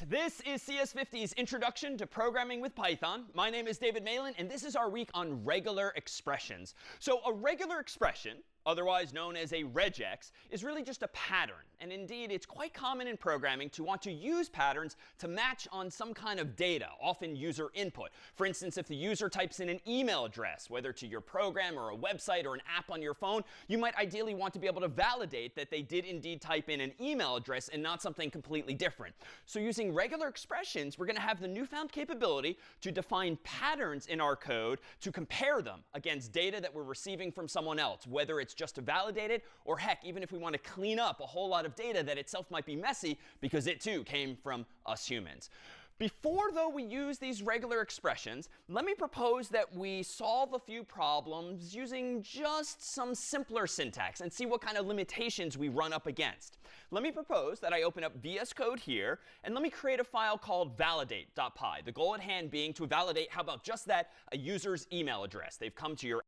This is CS50's Introduction to Programming with Python. My name is David Malin, and this is our week on regular expressions. So a regular expression, otherwise known as a regex, is really just a pattern. And indeed, it's quite common in programming to want to use patterns to match on some kind of data, often user input. For instance, if the user types in an email address, whether to your program or a website or an app on your phone, you might ideally want to be able to validate that they did indeed type in an email address and not something completely different. So using regular expressions, we're going to have the newfound capability to define patterns in our code to compare them against data that we're receiving from someone else, whether it's just to validate it, or heck, even if we want to clean up a whole lot of data that itself might be messy because it too came from us humans. Before, though, we use these regular expressions, let me propose that we solve a few problems using just some simpler syntax and see what kind of limitations we run up against. Let me propose that I open up VS Code here, and let me create a file called validate.py. The goal at hand being to validate, how about just that, a user's email address. They've come to your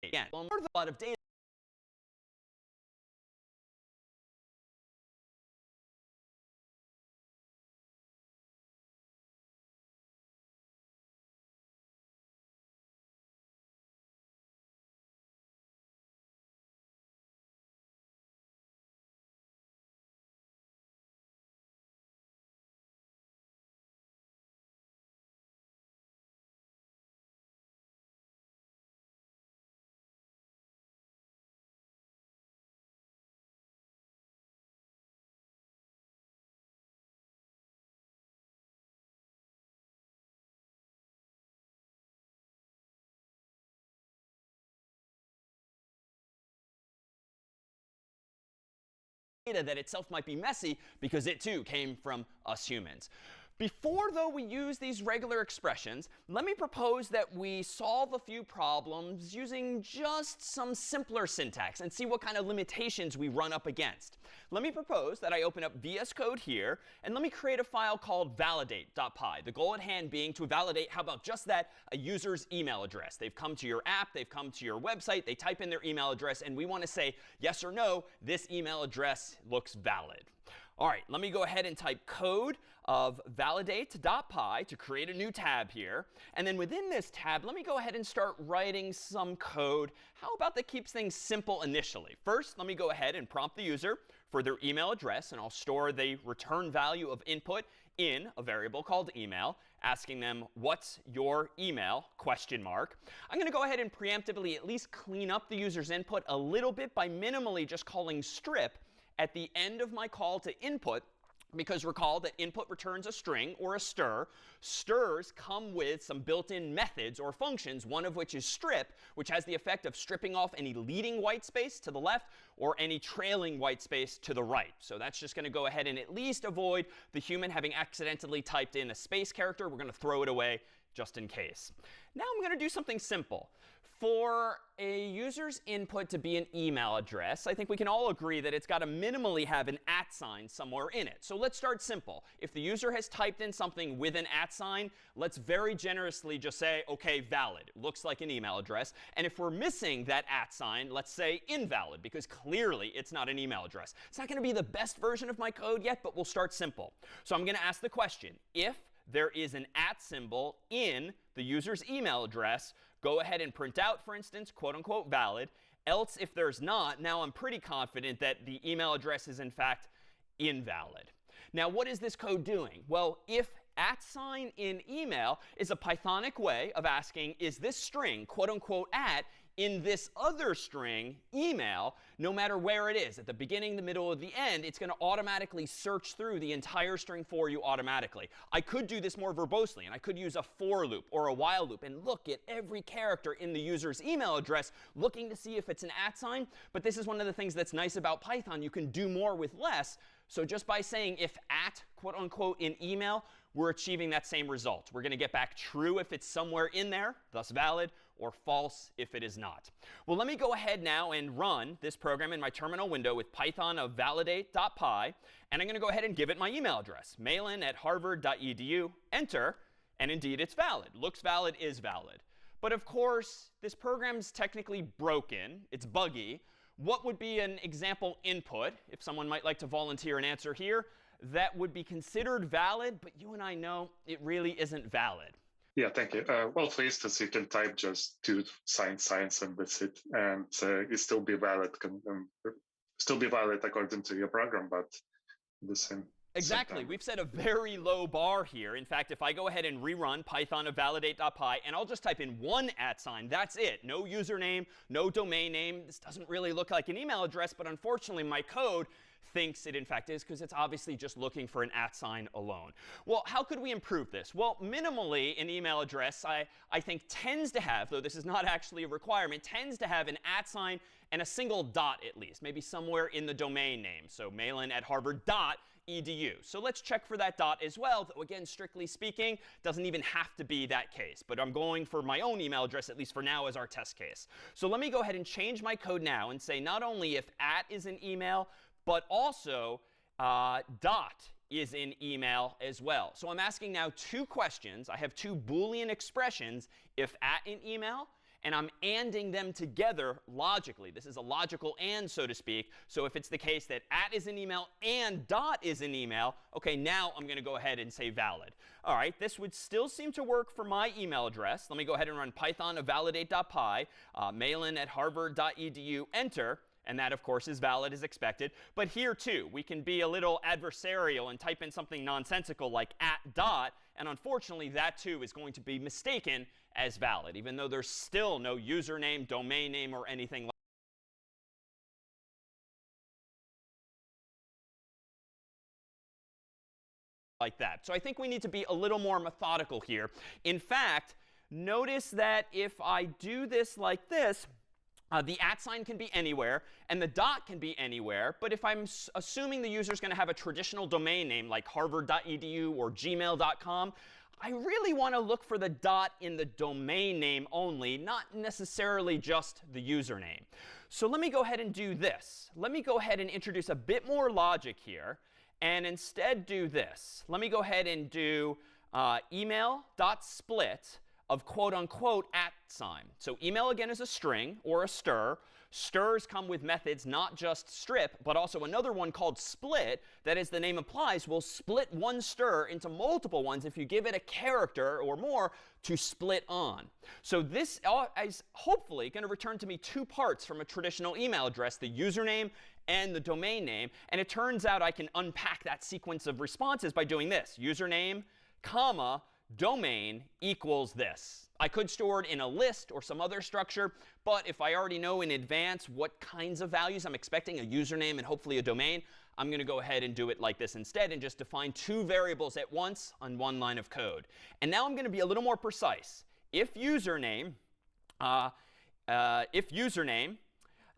again. Well, a lot of data that itself might be messy because it too came from us humans. Before, though, we use these regular expressions, let me propose that we solve a few problems using just some simpler syntax and see what kind of limitations we run up against. Let me propose that I open up VS Code here, and let me create a file called validate.py. The goal at hand being to validate, how about just that, a user's email address. They've come to your app, they've come to your website, they type in their email address, and we want to say yes or no, this email address looks valid. All right, let me go ahead and type code of validate.py to create a new tab here. And then within this tab, let me go ahead and start writing some code. How about that keeps things simple initially? First, let me go ahead and prompt the user for their email address, and I'll store the return value of input in a variable called email, asking them, what's your email, question mark. I'm going to go ahead and preemptively at least clean up the user's input a little bit by minimally just calling strip at the end of my call to input, because recall that input returns a string or a stir. Strs come with some built-in methods or functions, one of which is strip, which has the effect of stripping off any leading white space to the left or any trailing white space to the right. So that's just going to go ahead and at least avoid the human having accidentally typed in a space character. We're going to throw it away just in case. Now I'm going to do something simple. For a user's input to be an email address, I think we can all agree that it's got to minimally have an @ sign somewhere in it. So let's start simple. If the user has typed in something with an @ sign, let's very generously just say, OK, valid. Looks like an email address. And if we're missing that @ sign, let's say invalid, because clearly it's not an email address. It's not going to be the best version of my code yet, but we'll start simple. So I'm going to ask the question, if there is an @ symbol in the user's email address, go ahead and print out, for instance, quote unquote valid. Else, if there's not, now I'm pretty confident that the email address is in fact invalid. Now, what is this code doing? Well, if @ sign in email is a Pythonic way of asking, is this string, quote unquote @ in this other string, email, no matter where it is, at the beginning, the middle, or the end, it's going to automatically search through the entire string for you automatically. I could do this more verbosely, and I could use a for loop or a while loop and look at every character in the user's email address, looking to see if it's an @ sign. But this is one of the things that's nice about Python. You can do more with less. So just by saying if @ quote unquote in email, we're achieving that same result. We're going to get back true if it's somewhere in there, thus valid, or false if it is not. Well, let me go ahead now and run this program in my terminal window with Python of validate.py. And I'm going to go ahead and give it my email address, malin@harvard.edu, enter, and indeed it's valid. Looks valid is valid. But of course, this program's technically broken. It's buggy. What would be an example input, if someone might like to volunteer an answer here? that would be considered valid, but you and I know it really isn't valid. Yeah, thank you. Well, for instance, you can type just to science and that's it, and it still be valid, still be valid according to your program, but the same. Exactly. We've set a very low bar here. In fact, if I go ahead and rerun Python of validate.py, and I'll just type in one @ that's it. No username, no domain name. This doesn't really look like an email address, but unfortunately, my code thinks it in fact is, because it's obviously just looking for an @ alone. Well, how could we improve this? Well, minimally, an email address, I think, tends to have, though this is not actually a requirement, tends to have an @ and a single dot at least, maybe somewhere in the domain name. So malin@harvard.edu. So let's check for that dot as well, though again, strictly speaking, doesn't even have to be that case. But I'm going for my own email address, at least for now, as our test case. So let me go ahead and change my code now and say not only if @ is an email, but also dot is in email as well. So I'm asking now two questions. I have two Boolean expressions, if @ in email, and I'm anding them together logically. This is a logical and, so to speak. So if it's the case that @ is in email and dot is in email, OK, now I'm going to go ahead and say valid. All right, this would still seem to work for my email address. Let me go ahead and run Python of validate.py, malin@harvard.edu, enter. And that, of course, is valid as expected. But here, too, we can be a little adversarial and type in something nonsensical like @dot. And unfortunately, that, too, is going to be mistaken as valid, even though there's still no username, domain name, or anything like that. So I think we need to be a little more methodical here. In fact, notice that if I do this like this, the @ can be anywhere, and the dot can be anywhere. But if I'm assuming the user is going to have a traditional domain name like harvard.edu or gmail.com, I really want to look for the dot in the domain name only, not necessarily just the username. So let me go ahead and do this. Let me go ahead and introduce a bit more logic here, and instead do this. Let me go ahead and do email.split of quote unquote @. So email, again, is a string or a stir. Strs come with methods not just strip, but also another one called split that, as the name implies, will split one stir into multiple ones if you give it a character or more to split on. So this is hopefully going to return to me two parts from a traditional email address, the username and the domain name. And it turns out I can unpack that sequence of responses by doing this: username, comma, domain equals this. I could store it in a list or some other structure, but if I already know in advance what kinds of values I'm expecting, a username and hopefully a domain, I'm going to go ahead and do it like this instead and just define two variables at once on one line of code. And now I'm going to be a little more precise. If username,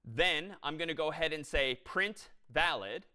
then I'm going to go ahead and say print valid.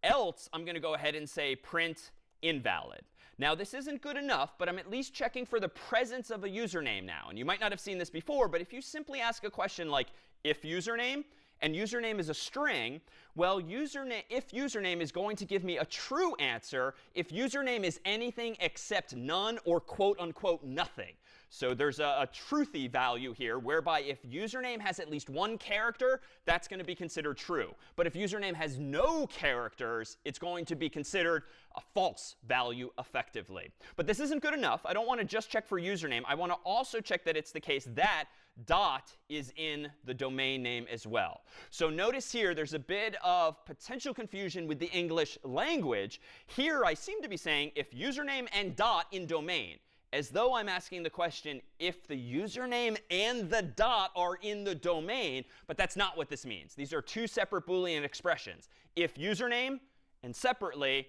Else, I'm going to go ahead and say print invalid. Now, this isn't good enough, but I'm at least checking for the presence of a username now. And you might not have seen this before, but if you simply ask a question like if username, and username is a string, well, if username is going to give me a true answer if username is anything except none or quote unquote nothing. So there's a truthy value here, whereby if username has at least one character, that's going to be considered true. But if username has no characters, it's going to be considered a false value effectively. But this isn't good enough. I don't want to just check for username. I want to also check that it's the case that dot is in the domain name as well. So notice here there's a bit of potential confusion with the English language. Here I seem to be saying if username and dot in domain, as though I'm asking the question if the username and the dot are in the domain, but that's not what this means. These are two separate Boolean expressions. If username, and separately,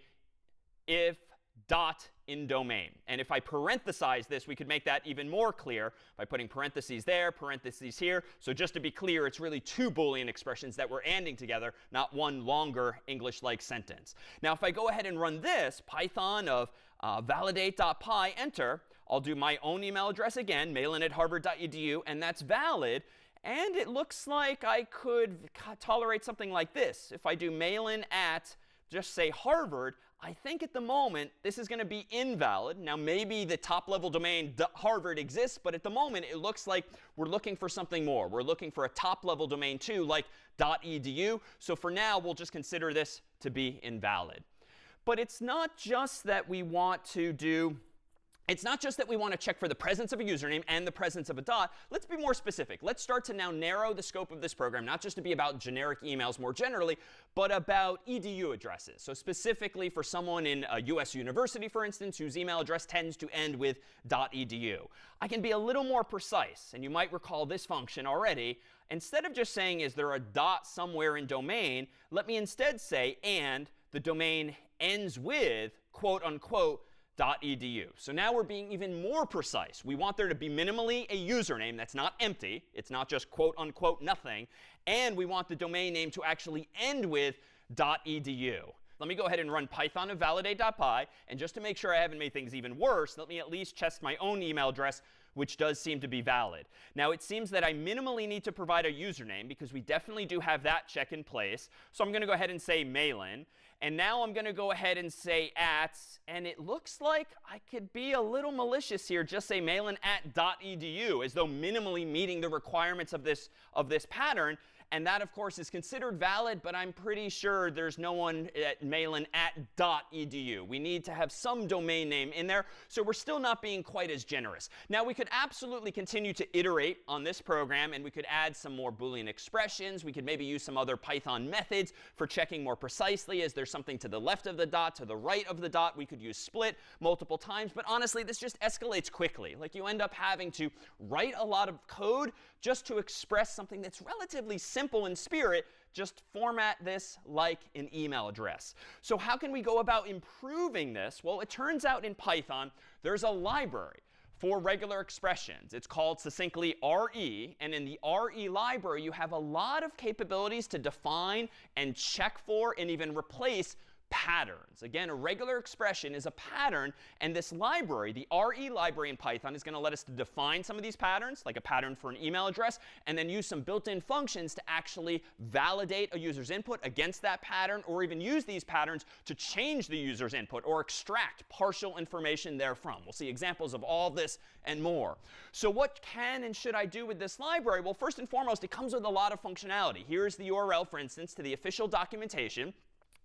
if dot in domain. And if I parenthesize this, we could make that even more clear by putting parentheses there, parentheses here. So just to be clear, it's really two Boolean expressions that we're anding together, not one longer English-like sentence. Now, if I go ahead and run this, Python of validate.py, enter, I'll do my own email address again, malin@harvard.edu, and that's valid. And it looks like I could tolerate something like this. If I do malin at, just say Harvard, I think at the moment this is going to be invalid. Now, maybe the top-level domain Harvard exists, but at the moment it looks like we're looking for something more. We're looking for a top-level domain too, like .edu. So for now, we'll just consider this to be invalid. But it's not just that we want to check for the presence of a username and the presence of a dot. Let's be more specific. Let's start to now narrow the scope of this program, not just to be about generic emails more generally, but about edu addresses. So specifically for someone in a US university, for instance, whose email address tends to end with .edu. I can be a little more precise, and you might recall this function already. Instead of just saying, is there a dot somewhere in domain, let me instead say, and the domain ends with, quote unquote, .edu. So now we're being even more precise. We want there to be minimally a username that's not empty. It's not just quote unquote nothing. And we want the domain name to actually end with .edu. Let me go ahead and run python of validate.py. And just to make sure I haven't made things even worse, let me at least test my own email address, which does seem to be valid. Now, it seems that I minimally need to provide a username, because we definitely do have that check in place. So I'm going to go ahead and say Malin. And now I'm going to go ahead and say and it looks like I could be a little malicious here, just say malin@.edu, as though minimally meeting the requirements of this pattern. And that, of course, is considered valid, but I'm pretty sure there's no one at malin@.edu. We need to have some domain name in there, so we're still not being quite as generous. Now, we could absolutely continue to iterate on this program, and we could add some more Boolean expressions. We could maybe use some other Python methods for checking more precisely. Is there something to the left of the dot, to the right of the dot? We could use split multiple times. But honestly, this just escalates quickly. Like, you end up having to write a lot of code just to express something that's relatively simple in spirit. Just format this like an email address. So how can we go about improving this? Well, it turns out in Python, there's a library for regular expressions. It's called succinctly RE. And in the RE library, you have a lot of capabilities to define and check for and even replace patterns. Again, a regular expression is a pattern, and this library, the RE library in Python, is going to let us to define some of these patterns, like a pattern for an email address, and then use some built-in functions to actually validate a user's input against that pattern, or even use these patterns to change the user's input or extract partial information therefrom. We'll see examples of all this and more. So what can and should I do with this library? Well, first and foremost, it comes with a lot of functionality. Here's the URL, for instance, to the official documentation.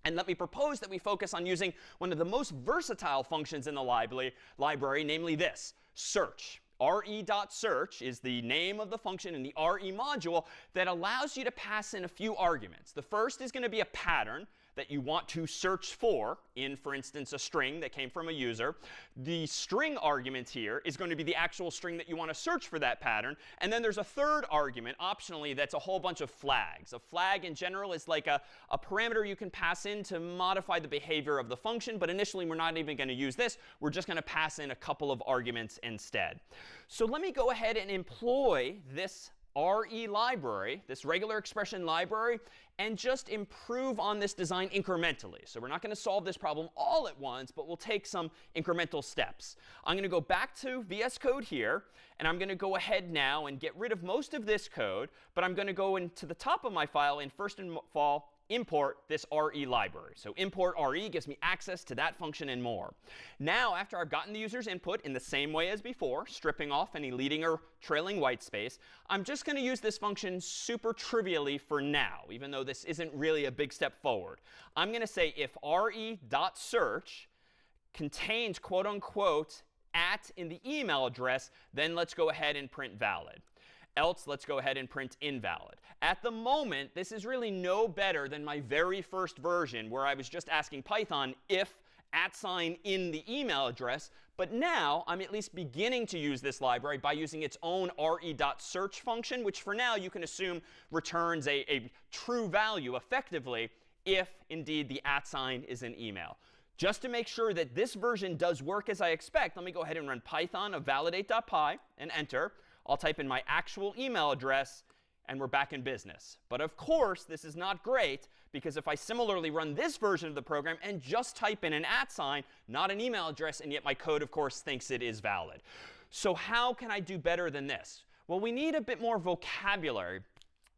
And let me propose that we focus on using one of the most versatile functions in the library, namely this, search. re.search is the name of the function in the RE module that allows you to pass in a few arguments. The first is going to be a pattern that you want to search for in, for instance, a string that came from a user. The string argument here is going to be the actual string that you want to search for that pattern. And then there's a third argument, optionally, that's a whole bunch of flags. A flag, in general, is like a parameter you can pass in to modify the behavior of the function. But initially, we're not even going to use this. We're just going to pass in a couple of arguments instead. So let me go ahead and employ this RE library, this regular expression library, and just improve on this design incrementally. So we're not going to solve this problem all at once, but we'll take some incremental steps. I'm going to go back to VS Code here, and I'm going to go ahead now and get rid of most of this code, but I'm going to go into the top of my file and first of all import this RE library. So import RE gives me access to that function and more. Now, after I've gotten the user's input in the same way as before, stripping off any leading or trailing white space, I'm just going to use this function super trivially for now, even though this isn't really a big step forward. I'm going to say if re.search contains, quote unquote, @ in the email address, then let's go ahead and print valid. Else, let's go ahead and print invalid. At the moment, this is really no better than my very first version, where I was just asking Python if @ in the email address. But now, I'm at least beginning to use this library by using its own re.search function, which for now you can assume returns a true value effectively if indeed the @ is in email. Just to make sure that this version does work as I expect, let me go ahead and run python of validate.py and enter. I'll type in my actual email address, and we're back in business. But of course, this is not great, because if I similarly run this version of the program and just type in an @, not an email address, and yet my code, of course, thinks it is valid. So how can I do better than this? Well, we need a bit more vocabulary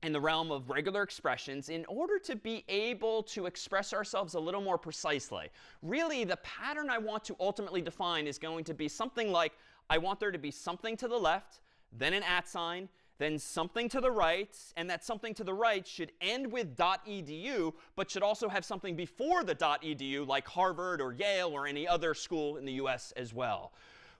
in the realm of regular expressions in order to be able to express ourselves a little more precisely. Really, the pattern I want to ultimately define is going to be something like, I want there to be something to the left, then an @, then something to the right, and that something to the right should end with .edu, but should also have something before the .edu, like Harvard or Yale or any other school in the US as well.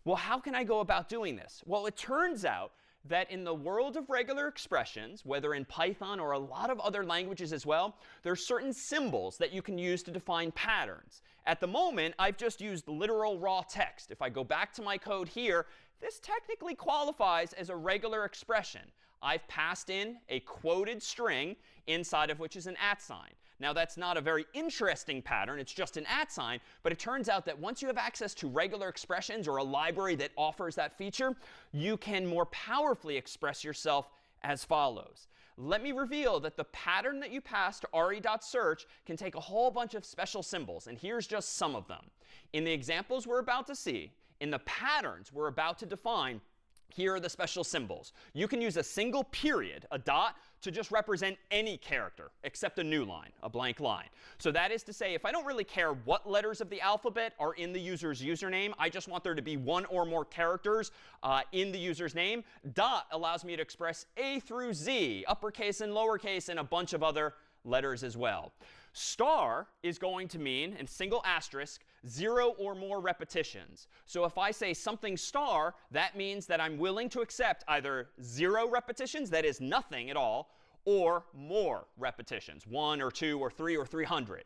Well, how can I go about doing this? Well, it turns out that in the world of regular expressions, whether in Python or a lot of other languages as well, there are certain symbols that you can use to define patterns. At the moment, I've just used literal raw text. If I go back to my code here, this technically qualifies as a regular expression. I've passed in a quoted string inside of which is an @ sign. Now, that's not a very interesting pattern. It's just an @ sign. But it turns out that once you have access to regular expressions or a library that offers that feature, you can more powerfully express yourself as follows. Let me reveal that the pattern that you pass to re.search can take a whole bunch of special symbols. And here's just some of them. In the examples we're about to see, in the patterns we're about to define, here are the special symbols. You can use a single period, a dot, to just represent any character except a new line, a blank line. So that is to say, if I don't really care what letters of the alphabet are in the user's username, I just want there to be one or more characters in the user's name, dot allows me to express A through Z, uppercase and lowercase, and a bunch of other letters as well. Star is going to mean, in single asterisk, 0 or more repetitions. So if I say something star, that means that I'm willing to accept either 0 repetitions, that is nothing at all, or more repetitions, 1 or 2 or 3 or 300.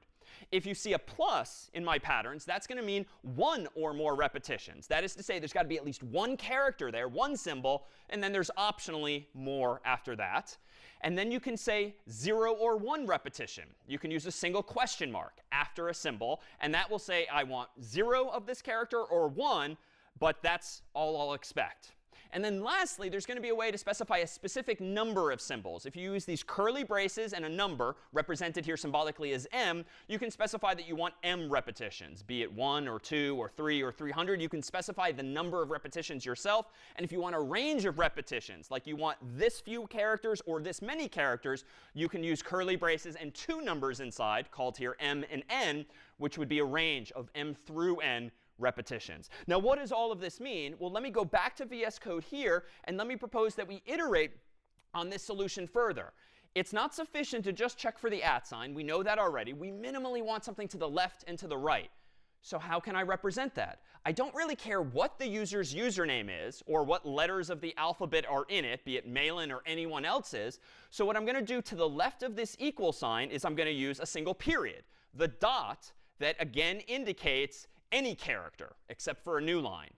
If you see a plus in my patterns, that's going to mean 1 or more repetitions. That is to say, there's got to be at least one character there, one symbol, and then there's optionally more after that. And then you can say 0 or 1 repetition. You can use a single question mark after a symbol, and that will say I want 0 of this character or 1, but that's all I'll expect. And then lastly, there's going to be a way to specify a specific number of symbols. If you use these curly braces and a number, represented here symbolically as m, you can specify that you want m repetitions, be it 1 or 2 or 3 or 300. You can specify the number of repetitions yourself. And if you want a range of repetitions, like you want this few characters or this many characters, you can use curly braces and 2 numbers inside, called here m and n, which would be a range of m through n repetitions. Now, what does all of this mean? Well, let me go back to VS Code here, and let me propose that we iterate on this solution further. It's not sufficient to just check for the @ sign. We know that already. We minimally want something to the left and to the right. So how can I represent that? I don't really care what the user's username is or what letters of the alphabet are in it, be it Malin or anyone else's. So what I'm going to do to the left of this equal sign is I'm going to use a single period. The dot that, again, indicates any character except for a new line.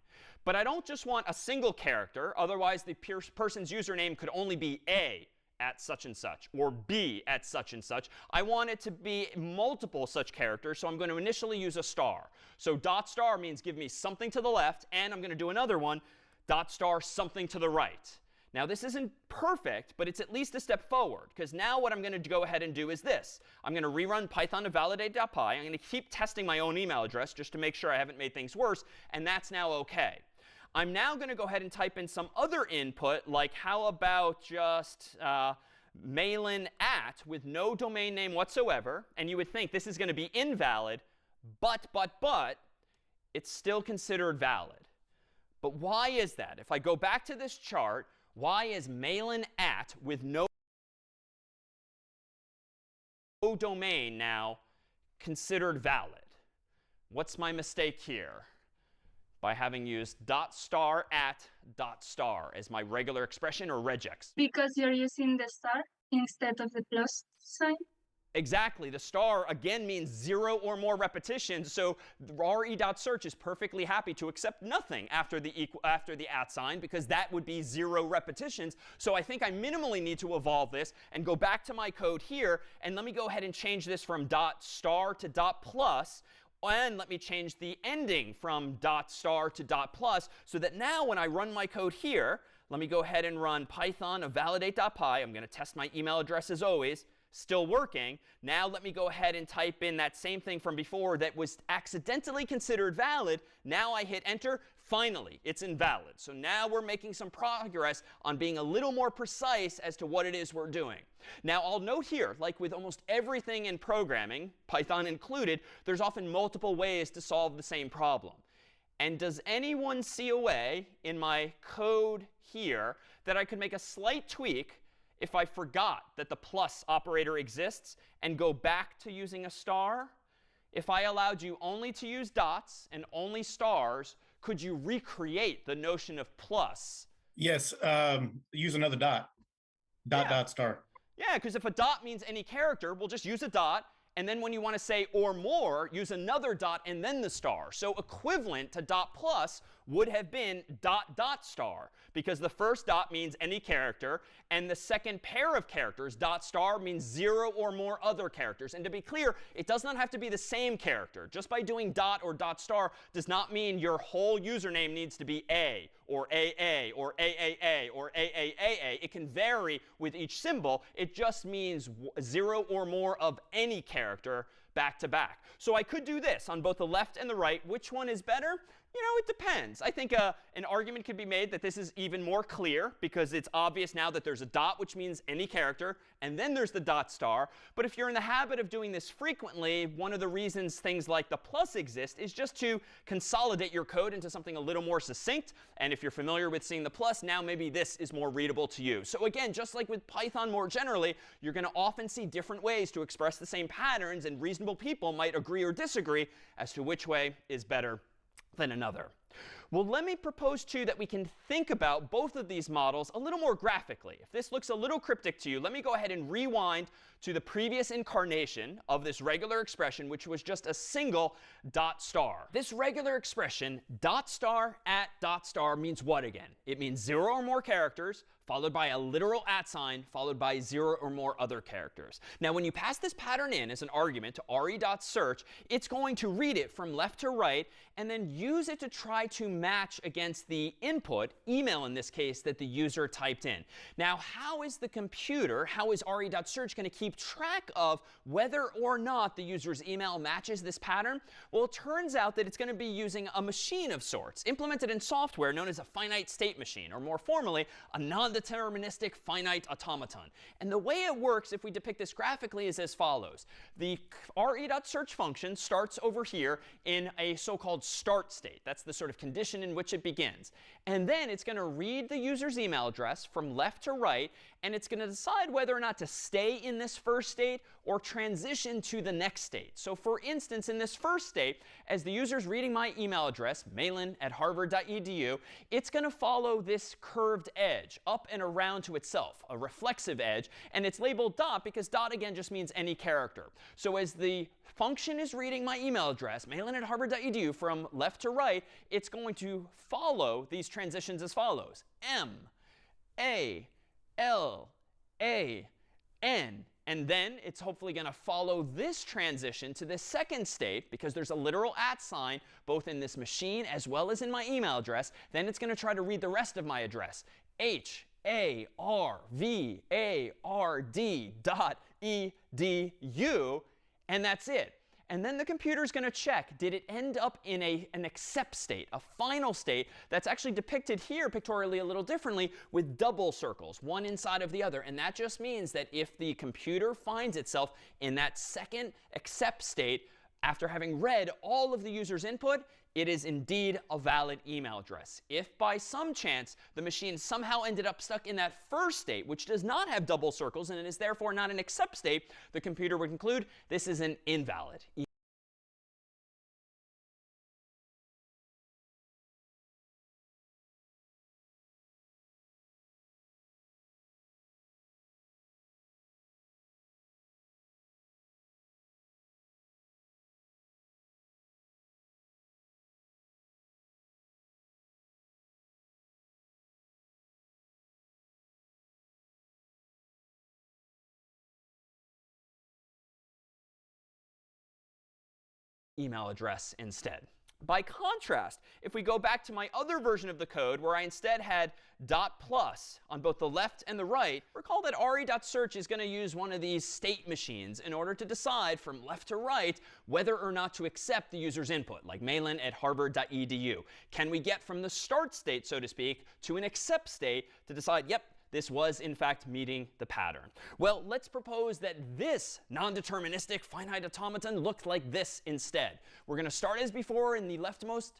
But I don't just want a single character. Otherwise, the person's username could only be A at such and such or B at such and such. I want it to be multiple such characters, so I'm going to initially use a star. So dot star means give me something to the left, and I'm going to do another one, dot star something to the right. Now, this isn't perfect, but it's at least a step forward, because now what I'm going to go ahead and do is this. I'm going to rerun python to validate.py. I'm going to keep testing my own email address just to make sure I haven't made things worse, and that's now OK. I'm now going to go ahead and type in some other input, like how about just Malin @ with no domain name whatsoever. And you would think this is going to be invalid, but, it's still considered valid. But why is that? If I go back to this chart, why is Malin @ with no domain now considered valid? What's my mistake here? By having used dot star at dot star as my regular expression, or regex. Because you're using the star instead of the plus sign? Exactly. The star, again, means 0 or more repetitions. So re.search is perfectly happy to accept nothing after the @ sign, because that would be 0 repetitions. So I think I minimally need to evolve this and go back to my code here. And let me go ahead and change this from dot star to dot plus. And let me change the ending from dot star to dot plus, so that now when I run my code here, let me go ahead and run python of validate.py. I'm going to test my email address as always. Still working. Now let me go ahead and type in that same thing from before that was accidentally considered valid. Now I hit enter. Finally, it's invalid. So now we're making some progress on being a little more precise as to what it is we're doing. Now I'll note here, like with almost everything in programming, Python included, there's often multiple ways to solve the same problem. And does anyone see a way in my code here that I could make a slight tweak if I forgot that the plus operator exists and go back to using a star? If I allowed you only to use dots and only stars, could you recreate the notion of plus? Yes, use another dot. Dot, Yeah. dot, star. Yeah, because if a dot means any character, we'll just use a dot. And then when you want to say or more, use another dot and then the star. So equivalent to dot plus would have been dot dot star, because the first dot means any character, and the second pair of characters, dot star, means 0 or more other characters. And to be clear, it does not have to be the same character. Just by doing dot or dot star does not mean your whole username needs to be A or AA or AAA or AAAA. It can vary with each symbol. It just means 0 or more of any character back to back. So I could do this on both the left and the right. Which one is better? You know, it depends. I think an argument could be made that this is even more clear because it's obvious now that there's a dot, which means any character, and then there's the dot star. But if you're in the habit of doing this frequently, one of the reasons things like the plus exist is just to consolidate your code into something a little more succinct. And if you're familiar with seeing the plus, now maybe this is more readable to you. So again, just like with Python more generally, you're going to often see different ways to express the same patterns, and reasonable people might agree or disagree as to which way is better than another. Well, let me propose, too, that we can think about both of these models a little more graphically. If this looks a little cryptic to you, let me go ahead and rewind to the previous incarnation of this regular expression, which was just a single dot star. This regular expression, dot star at dot star, means what again? It means 0 or more characters, followed by a literal @ sign, followed by 0 or more other characters. Now, when you pass this pattern in as an argument to re.search, it's going to read it from left to right and then use it to try to match against the input, email in this case, that the user typed in. Now, how is the computer, how is re.search going to keep track of whether or not the user's email matches this pattern? Well, it turns out that it's going to be using a machine of sorts, implemented in software known as a finite state machine, or more formally, a non-deterministic finite automaton. And the way it works, if we depict this graphically, is as follows. The re.search function starts over here in a so-called start state. That's the sort of condition in which it begins. And then it's going to read the user's email address from left to right, and it's going to decide whether or not to stay in this first state or transition to the next state. So for instance, in this first state, as the user's reading my email address, malin@harvard.edu, it's going to follow this curved edge up and around to itself, a reflexive edge. And it's labeled dot because dot, again, just means any character. So as the function is reading my email address, malin@harvard.edu, from left to right, it's going to follow these transitions as follows. M, A, L, A, N. And then it's hopefully going to follow this transition to the second state, because there's a literal @ sign both in this machine as well as in my email address. Then it's going to try to read the rest of my address. HARVARD.edu. And that's it. And then the computer's going to check, did it end up in an accept state, a final state that's actually depicted here pictorially a little differently with double circles, one inside of the other. And that just means that if the computer finds itself in that second accept state after having read all of the user's input, it is indeed a valid email address. If by some chance the machine somehow ended up stuck in that first state, which does not have double circles and it is therefore not an accept state, the computer would conclude this is an invalid email address instead. By contrast, if we go back to my other version of the code where I instead had dot plus on both the left and the right, recall that re.search is going to use one of these state machines in order to decide from left to right whether or not to accept the user's input, like malin@harvard.edu. Can we get from the start state, so to speak, to an accept state to decide, yep, this was, in fact, meeting the pattern? Well, let's propose that this non-deterministic finite automaton looked like this instead. We're going to start as before in the leftmost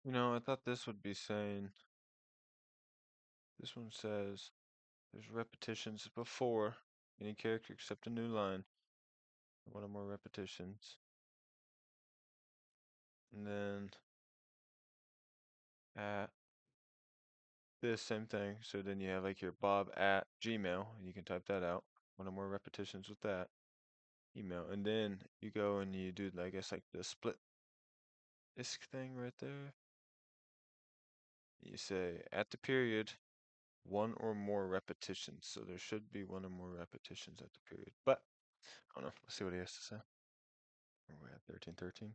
I thought this would be saying, this one says there's repetitions before any character except a new line. One or more repetitions. And then at this same thing. So then you have like your Bob at Gmail, and you can type that out. One or more repetitions with that email. And then you go and you do, I guess, like the split isk thing right there. You say at the period, one or more repetitions. So there should be one or more repetitions at the period. But I don't know. Let's see what he has to say. We're at 1313.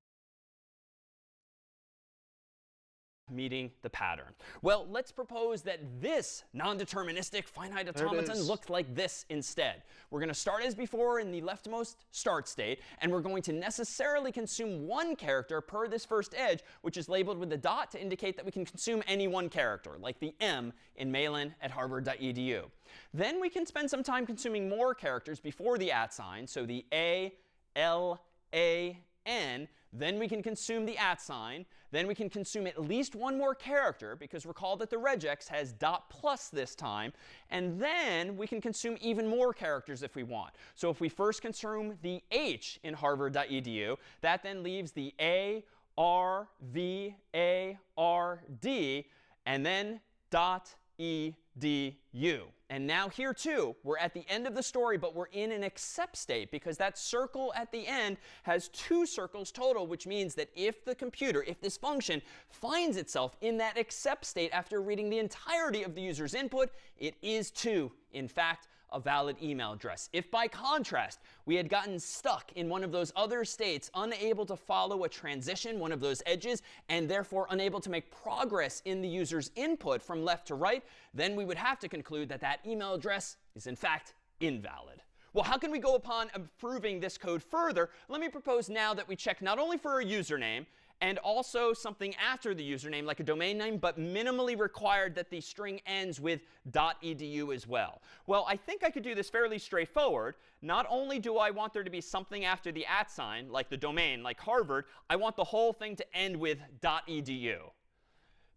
Meeting the pattern. Well, let's propose that this non-deterministic finite automaton looks like this instead. We're going to start as before in the leftmost start state, and we're going to necessarily consume one character per this first edge, which is labeled with the dot to indicate that we can consume any one character, like the M in mailin@harvard.edu. Then we can spend some time consuming more characters before the @ sign, so the A, L, A, N. Then we can consume the @ sign. Then we can consume at least one more character, because recall that the regex has dot plus this time. And then we can consume even more characters if we want. So if we first consume the H in harvard.edu, that then leaves the A, R, V, A, R, D, and then dot edu. And now here too, we're at the end of the story, but we're in an except state, because that circle at the end has 2 circles total, which means that if the computer, if this function finds itself in that except state after reading the entirety of the user's input, it is too, in fact, a valid email address. If by contrast, we had gotten stuck in one of those other states, unable to follow a transition, one of those edges, and therefore unable to make progress in the user's input from left to right, then we would have to conclude that that email address is in fact invalid. Well, how can we go upon improving this code further? Let me propose now that we check not only for a username, and also something after the username, like a domain name, but minimally required that the string ends with .edu as well. Well, I think I could do this fairly straightforward. Not only do I want there to be something after the @ sign, like the domain, like Harvard, I want the whole thing to end with .edu.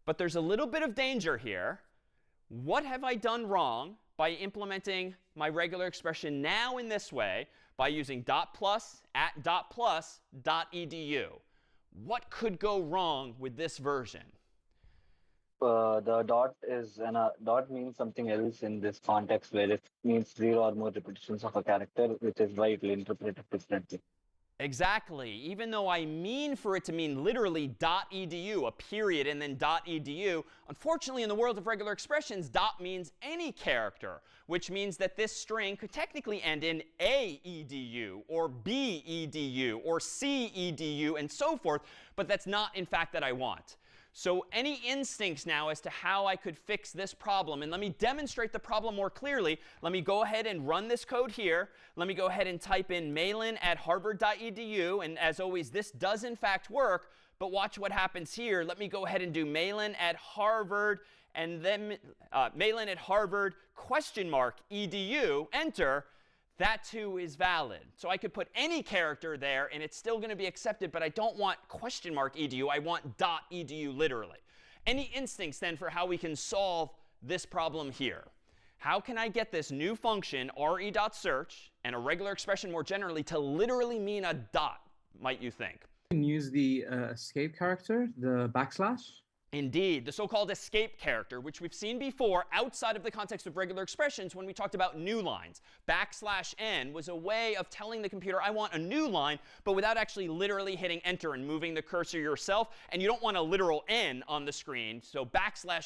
But there's a little bit of danger here. What have I done wrong by implementing my regular expression now in this way by using dot plus at dot plus .edu? What could go wrong with this version? The dot means something else in this context, where it means 0 or more repetitions of a character, which is why it will interpret it differently. Exactly. Even though I mean for it to mean literally .edu, a period, and then .edu, unfortunately in the world of regular expressions, dot means any character, which means that this string could technically end in AEDU, or BEDU, or CEDU, and so forth, but that's not in fact that I want. So any instincts now as to how I could fix this problem? And let me demonstrate the problem more clearly. Let me go ahead and run this code here. Let me go ahead and type in mailin@harvard.edu. And as always, this does in fact work. But watch what happens here. Let me go ahead and do mailin@harvard, and then mailin@harvard (edu), enter. That too is valid. So I could put any character there, and it's still going to be accepted, but I don't want (edu). I want .edu literally. Any instincts then for how we can solve this problem here? How can I get this new function, re.search, and a regular expression more generally, to literally mean a dot, might you think? You can use the escape character, the \. Indeed, the so-called escape character, which we've seen before outside of the context of regular expressions when we talked about new lines. \n was a way of telling the computer, I want a new line, but without actually literally hitting enter and moving the cursor yourself. And you don't want a literal n on the screen. So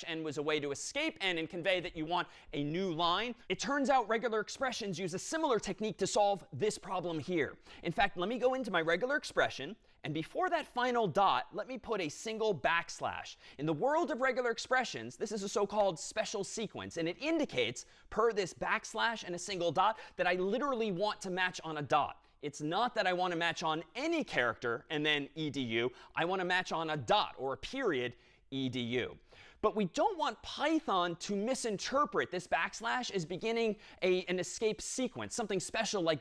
\n was a way to escape n and convey that you want a new line. It turns out regular expressions use a similar technique to solve this problem here. In fact, let me go into my regular expression. And before that final dot, let me put a single \. In the world of regular expressions, this is a so-called special sequence. And it indicates, per this \, and a single dot, that I literally want to match on a dot. It's not that I want to match on any character and then edu. I want to match on a dot or a period edu. But we don't want Python to misinterpret this backslash as beginning an escape sequence, something special like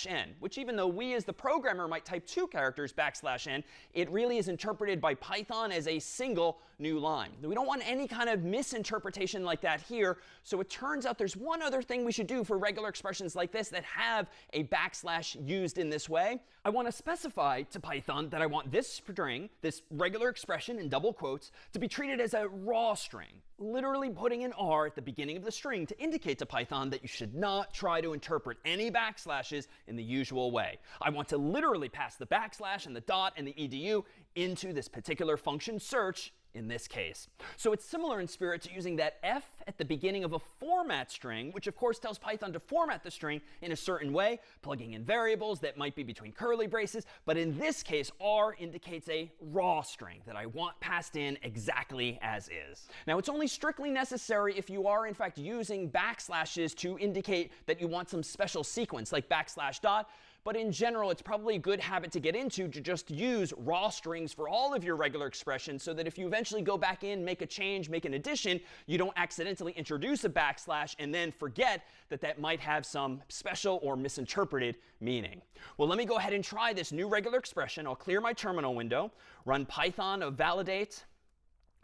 \n, which even though we as the programmer might type 2 characters \n, it really is interpreted by Python as a single new line. We don't want any kind of misinterpretation like that here. So it turns out there's one other thing we should do for regular expressions like this that have a backslash used in this way. I want to specify to Python that I want this string, this regular expression in double quotes, to be treated as a raw string, literally putting an R at the beginning of the string to indicate to Python that you should not try to interpret any backslashes in the usual way. I want to literally pass the backslash and the dot and the edu into this particular function search in this case. So it's similar in spirit to using that F at the beginning of a format string, which of course tells Python to format the string in a certain way, plugging in variables that might be between curly braces. But in this case, R indicates a raw string that I want passed in exactly as is. Now, it's only strictly necessary if you are in fact using backslashes to indicate that you want some special sequence like \dot. But in general, it's probably a good habit to get into to just use raw strings for all of your regular expressions so that if you eventually go back in, make a change, make an addition, you don't accidentally introduce a backslash and then forget that that might have some special or misinterpreted meaning. Well, let me go ahead and try this new regular expression. I'll clear my terminal window, run python of validate,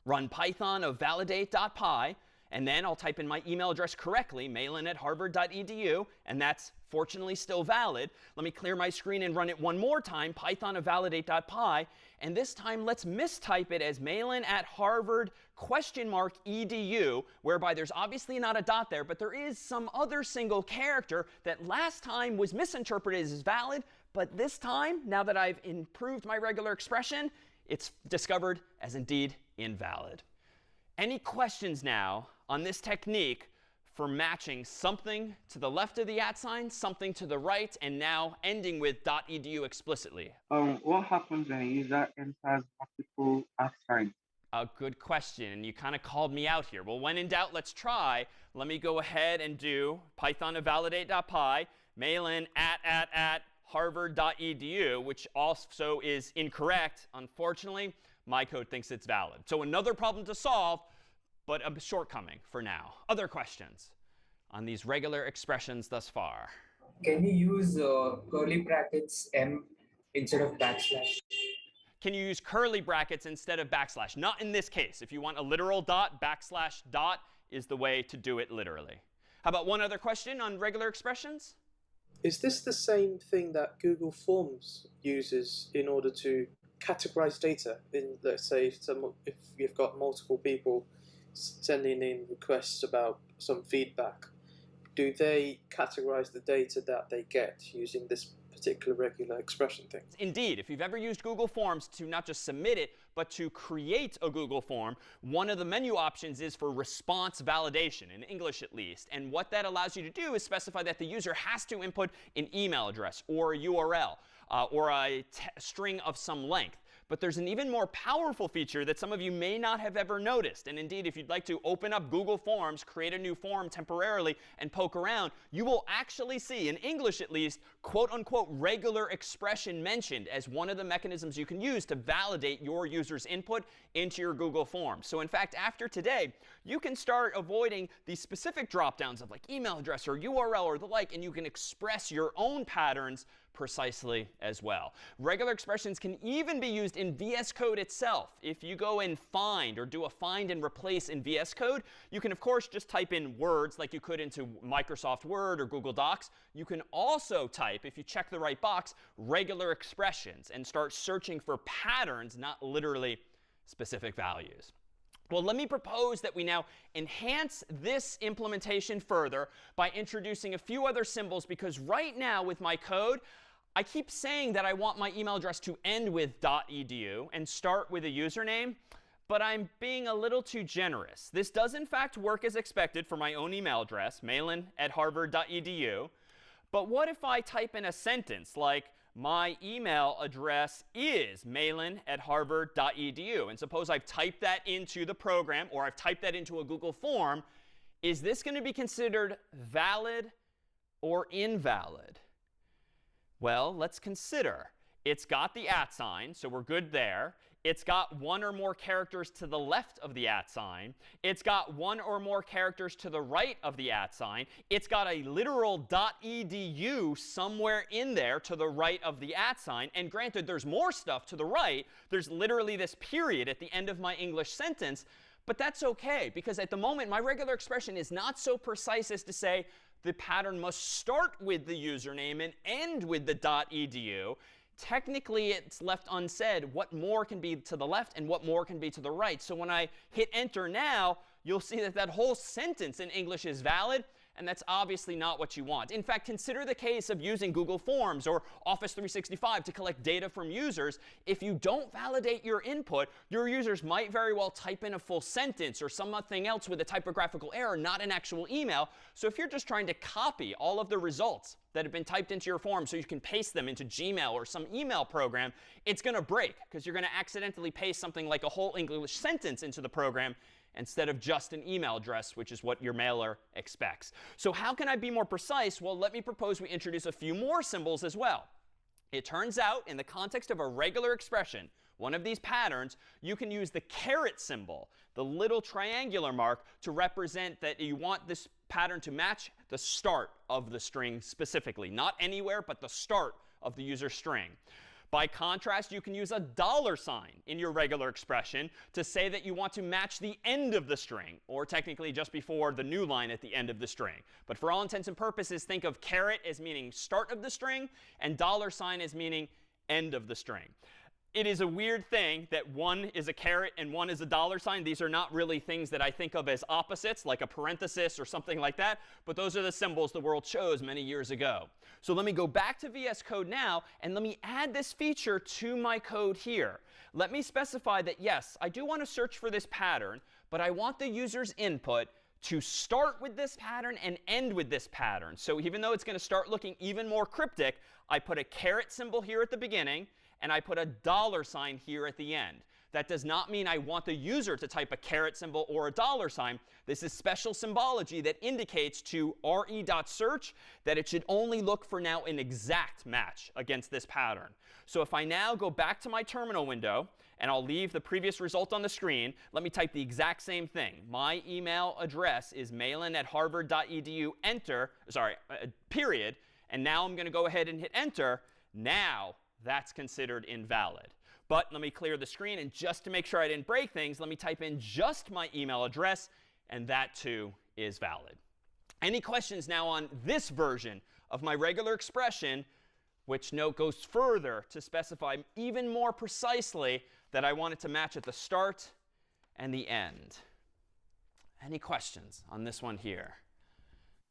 run python of validate.py, and then I'll type in my email address correctly, mailin@harvard.edu, and that's fortunately still valid. Let me clear my screen and run it one more time, python of validate.py, and this time let's mistype it as mailin@harvard?edu, whereby there's obviously not a dot there, but there is some other single character that last time was misinterpreted as valid, but this time, now that I've improved my regular expression, it's discovered as indeed invalid. Any questions now on this technique for matching something to the left of the @ sign, something to the right, and now ending with .edu explicitly? What happens when a user enters multiple @signs? A good question, and you kind of called me out here. Well, when in doubt, let's try. Let me go ahead and do python of validate.py, mailin @ harvard.edu, which also is incorrect. Unfortunately, my code thinks it's valid. So another problem to solve, but a shortcoming for now. Other questions on these regular expressions thus far? Can you use curly brackets M instead of backslash? Can you use curly brackets instead of backslash? Not in this case. If you want a literal dot, backslash dot is the way to do it literally. How about one other question on regular expressions? Is this the same thing that Google Forms uses in order to categorize data? In, let's say, if you've got multiple people sending in requests about some feedback, do they categorize the data that they get using this particular regular expression thing? Indeed. If you've ever used Google Forms to not just submit it, but to create a Google form, one of the menu options is for response validation, in English at least. And what that allows you to do is specify that the user has to input an email address or a URL or a string of some length. But there's an even more powerful feature that some of you may not have ever noticed. And indeed, if you'd like to open up Google Forms, create a new form temporarily, and poke around, you will actually see, in English at least, quote unquote regular expression mentioned as one of the mechanisms you can use to validate your user's input into your Google Forms. So in fact, after today, you can start avoiding the specific dropdowns of like email address or URL or the like, and you can express your own patterns precisely as well. Regular expressions can even be used in VS Code itself. If you go and find or do a find and replace in VS Code, you can, of course, just type in words like you could into Microsoft Word or Google Docs. You can also type, if you check the right box, regular expressions and start searching for patterns, not literally specific values. Well, let me propose that we now enhance this implementation further by introducing a few other symbols, because right now with my code, I keep saying that I want my email address to end with .edu and start with a username, but I'm being a little too generous. This does in fact work as expected for my own email address, mailin@harvard.edu. But what if I type in a sentence like, my email address is mailin@harvard.edu, and suppose I've typed that into the program, or I've typed that into a Google form, is this going to be considered valid or invalid? Well, let's consider. It's got the @ sign, so we're good there. It's got one or more characters to the left of the @ sign. It's got one or more characters to the right of the @ sign. It's got a literal .edu somewhere in there to the right of the @ sign. And granted, there's more stuff to the right. There's literally this period at the end of my English sentence. But that's OK, because at the moment, my regular expression is not so precise as to say the pattern must start with the username and end with the .edu. Technically, it's left unsaid what more can be to the left and what more can be to the right. So when I hit enter now, you'll see that that whole sentence in English is valid. And that's obviously not what you want. In fact, consider the case of using Google Forms or Office 365 to collect data from users. If you don't validate your input, your users might very well type in a full sentence or something else with a typographical error, not an actual email. So if you're just trying to copy all of the results that have been typed into your form so you can paste them into Gmail or some email program, it's going to break because you're going to accidentally paste something like a whole English sentence into the program instead of just an email address, which is what your mailer expects. So how can I be more precise? Well, let me propose we introduce a few more symbols as well. It turns out, in the context of a regular expression, one of these patterns, you can use the caret symbol, the little triangular mark, to represent that you want this pattern to match the start of the string specifically. Not anywhere, but the start of the user string. By contrast, you can use a $sign in your regular expression to say that you want to match the end of the string, or technically just before the new line at the end of the string. But for all intents and purposes, think of caret as meaning start of the string and $sign as meaning end of the string. It is a weird thing that one is a caret and one is a $sign. These are not really things that I think of as opposites, like a parenthesis or something like that. But those are the symbols the world chose many years ago. So let me go back to VS Code now, and let me add this feature to my code here. Let me specify that, yes, I do want to search for this pattern, but I want the user's input to start with this pattern and end with this pattern. So even though it's going to start looking even more cryptic, I put a caret symbol here at the beginning, and I put a $sign here at the end. That does not mean I want the user to type a caret symbol or a $sign. This is special symbology that indicates to re.search that it should only look for now an exact match against this pattern. So if I now go back to my terminal window, and I'll leave the previous result on the screen, let me type the exact same thing. My email address is mailin@harvard.edu, enter, sorry, period. And now I'm going to go ahead and hit enter. Now that's considered invalid. But let me clear the screen, and just to make sure I didn't break things, let me type in just my email address, and that too is valid. Any questions now on this version of my regular expression, which note goes further to specify even more precisely that I want it to match at the start and the end? Any questions on this one here?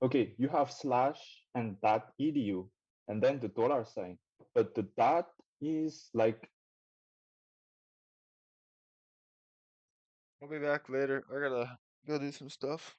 OK, you have slash and .edu, and then the $sign. But the dot is like. I'll be back later. I gotta go do some stuff.